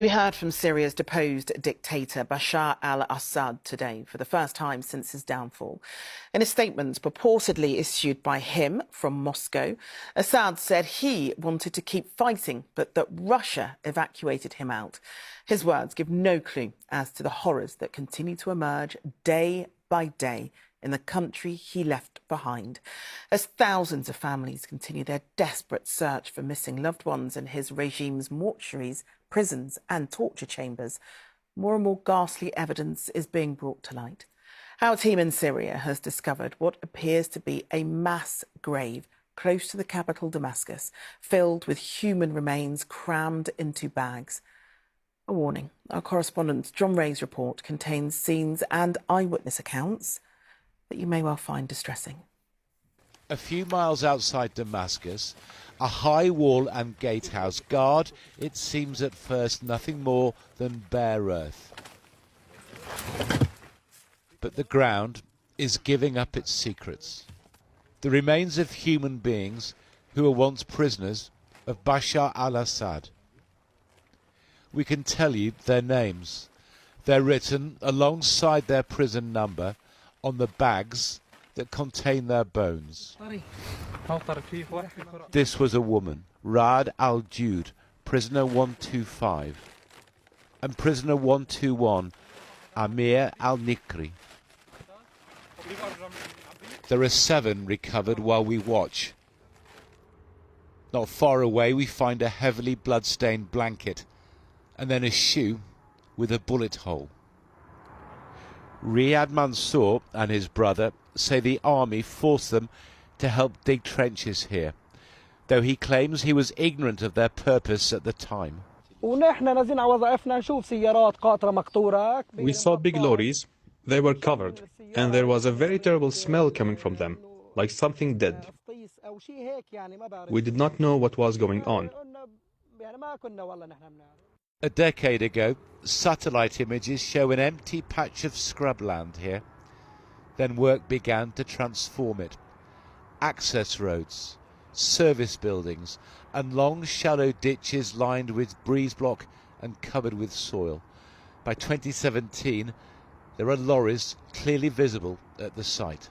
We heard from Syria's deposed dictator Bashar Al Assad today for the first time since his downfall. In a statement purportedly issued by him from Moscow, Assad said he wanted to keep fighting, but that Russia evacuated him out. His words give no clue as to the horrors that continue to emerge day by day in the country he left behind, as thousands of families continue their desperate search for missing loved ones in his regime's mortuaries, prisons and torture chambers. More and more ghastly evidence is being brought to light. Our team in Syria has discovered what appears to be a mass grave close to the capital Damascus, filled with human remains crammed into bags. A warning, our correspondent John Ray's report contains scenes and eyewitness accounts that you may well find distressing. A few miles outside Damascus, a high wall and gatehouse guard, it seems at first nothing more than bare earth. But the ground is giving up its secrets. The remains of human beings who were once prisoners of Bashar Al Assad. We can tell you their names. They're written alongside their prison number on the bags that contain their bones. This was a woman, Rad al-Jude, prisoner 125, and prisoner 121, Amir al-Nikri. There are 7 recovered while we watch. Not far away we find a heavily blood-stained blanket and then a shoe with a bullet hole. Riyad Mansour and his brother say the army forced them to help dig trenches here, though he claims he was ignorant of their purpose at the time. We saw big lorries, they were covered, and there was a very terrible smell coming from them, like something dead. We did not know what was going on. A decade ago, satellite images show an empty patch of scrubland here. Then work began to transform it. Access roads, service buildings, and long shallow ditches lined with breeze block and covered with soil. By 2017, there are lorries clearly visible at the site.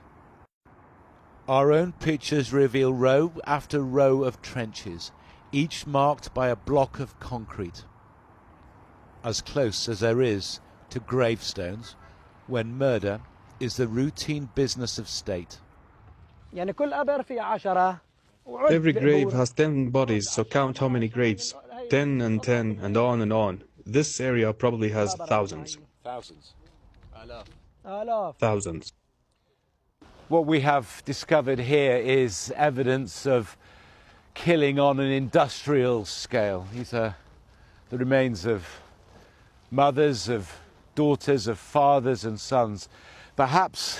Our own pictures reveal row after row of trenches, each marked by a block of concrete. As close as there is to gravestones, when murder is the routine business of state. Every grave has 10 bodies, so count how many graves. 10 and 10 and on and on. This area probably has thousands. Thousands. What we have discovered here is evidence of killing on an industrial scale. These are the remains of mothers, of daughters, of fathers and sons. Perhaps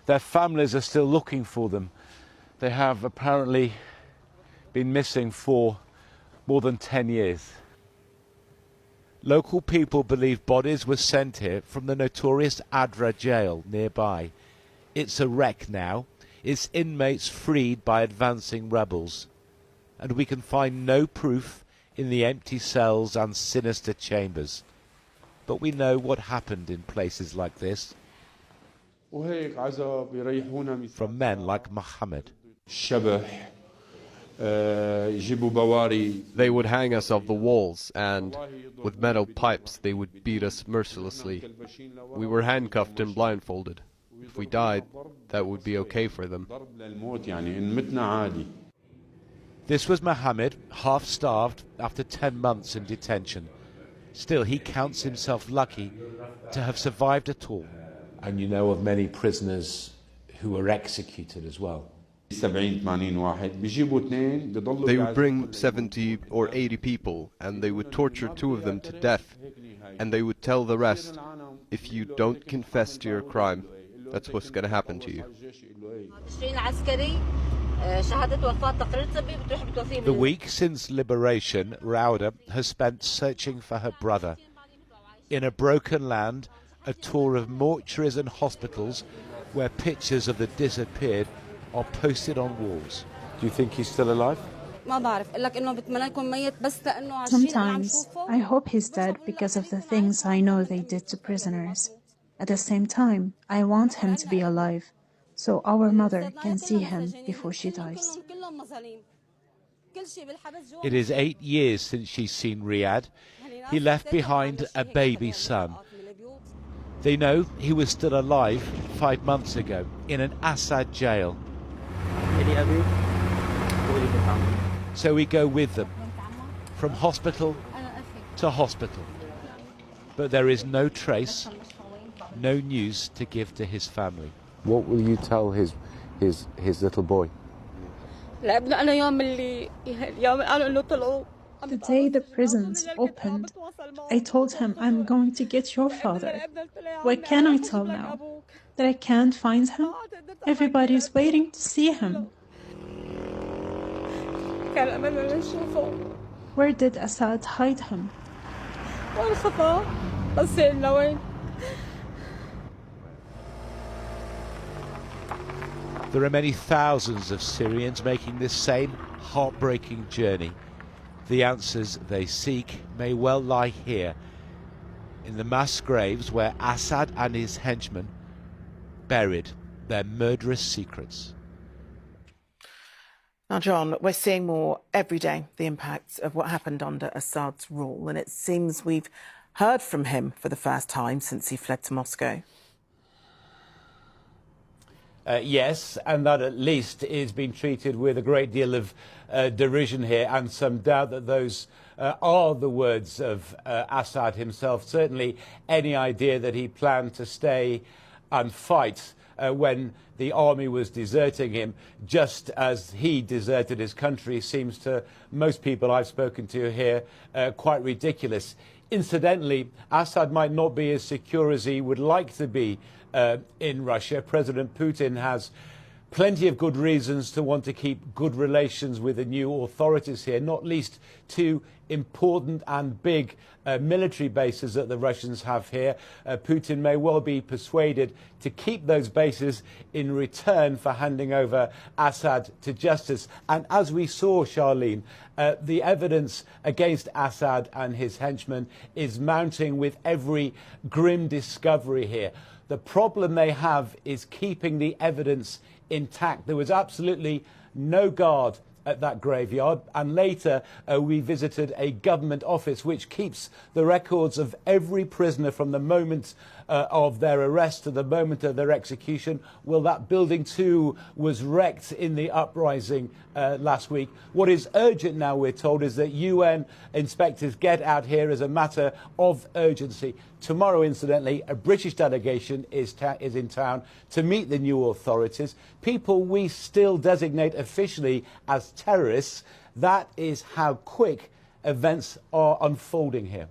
their families are still looking for them. They have apparently been missing for more than 10 years. Local people believe bodies were sent here from the notorious Adra jail nearby. It's a wreck now, its inmates freed by advancing rebels. And we can find no proof in the empty cells and sinister chambers. But we know what happened in places like this from men like Mohammed. They would hang us off the walls, and with metal pipes they would beat us mercilessly. We were handcuffed and blindfolded. If we died, that would be okay for them. This was Mohammed, half-starved after 10 months in detention. Still, he counts himself lucky to have survived at all. And you know of many prisoners who were executed as well. They would bring 70 or 80 people, and they would torture 2 of them to death. And they would tell the rest, if you don't confess to your crime, that's what's going to happen to you. The week since liberation, Rauda has spent searching for her brother. In a broken land, a tour of mortuaries and hospitals where pictures of the disappeared are posted on walls. Do you think he's still alive? Sometimes I hope he's dead because of the things I know they did to prisoners. At the same time, I want him to be alive, so our mother can see him before she dies. It is 8 years since she's seen Riyadh. He left behind a baby son. They know he was still alive 5 months ago in an Assad jail. So we go with them, from hospital to hospital. But there is no trace, no news to give to his family. What will you tell his little boy? The day the prisons opened, I told him I'm going to get your father. What can I tell now? That I can't find him? Everybody's waiting to see him. Where did Assad hide him? There are many thousands of Syrians making this same heartbreaking journey. The answers they seek may well lie here, in the mass graves where Assad and his henchmen buried their murderous secrets. Now, John, we're seeing more every day, the impacts of what happened under Assad's rule, and it seems we've heard from him for the first time since he fled to Moscow. Yes, and that at least is being treated with a great deal of derision here, and some doubt that those are the words of Assad himself. Certainly any idea that he planned to stay and fight when the army was deserting him, just as he deserted his country, seems to most people I've spoken to here quite ridiculous. Incidentally, Assad might not be as secure as he would like to be in Russia. President Putin has plenty of good reasons to want to keep good relations with the new authorities here, not least two important and big military bases that the Russians have here. Putin may well be persuaded to keep those bases in return for handing over Assad to justice. And as we saw, Charlene, the evidence against Assad and his henchmen is mounting with every grim discovery here. The problem they have is keeping the evidence intact. There was absolutely no guard at that graveyard, and later we visited a government office which keeps the records of every prisoner from the moment of their arrest to the moment of their execution. Well, that building too was wrecked in the uprising last week. What is urgent now, we're told, is that UN inspectors get out here as a matter of urgency. Tomorrow, incidentally, a British delegation is in town to meet the new authorities. People we still designate officially as terrorists. That is how quick events are unfolding here.